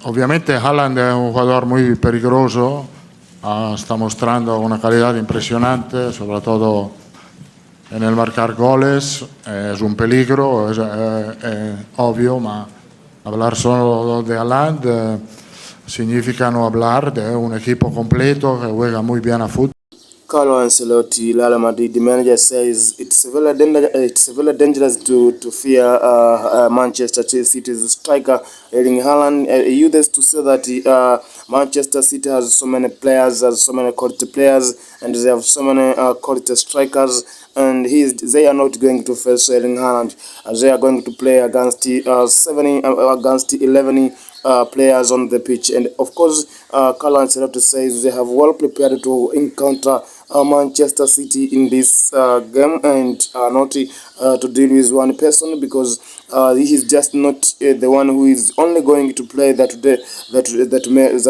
Obviamente Haaland es un jugador muy peligroso, está mostrando una calidad impresionante, sobre todo en el marcar goles, es un peligro, es obvio, ma hablar solo de Haaland significa no hablar de un equipo completo que juega muy bien a fútbol. Carlo Ancelotti, Real Madrid, the manager says it's very dangerous to fear Manchester City's striker Erling Haaland. He used to say that Manchester City has so many players, has so many quality players, and they have so many quality strikers. And they are not going to face Erling Haaland. They are going to play against 11 players on the pitch. And of course, Carlo Ancelotti says they have well prepared to encounter Manchester City in this game, and not to deal with one person, because he is just not the one who is only going to play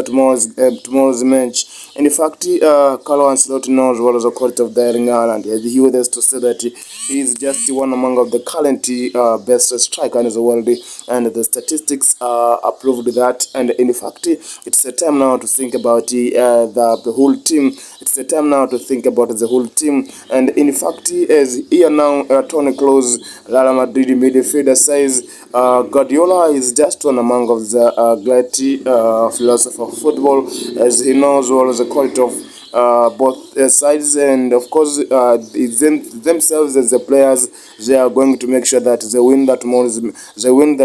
tomorrow's match. And in fact, Carlo Ancelotti knows what is the quality of Erling Haaland. He was to say that he is just one among of the current best striker in the world, and the statistics approved that. And in fact, it's a time now to think about the whole team. It's a time now to think about the whole team. And in fact, as here now, Toni Kroos, Real Madrid midfielder, says Guardiola is just one among of the great philosopher of football, as he knows what is the quality of both sides, and of course themselves as the players, they are going to make sure that they win that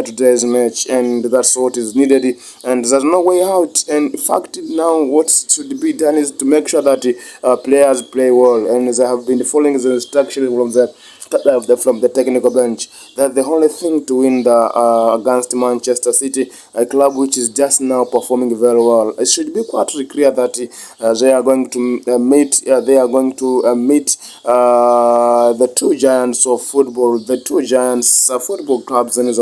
today's match, and that's what is needed, and there's no way out. And in fact, now what should be done is to make sure that players play well, and they have been following the instructions from the technical bench. That's the only thing to win against Manchester City, a club which is just now performing very well. It should be quite clear that they are going to meet. The two giants of football, the two giants football clubs in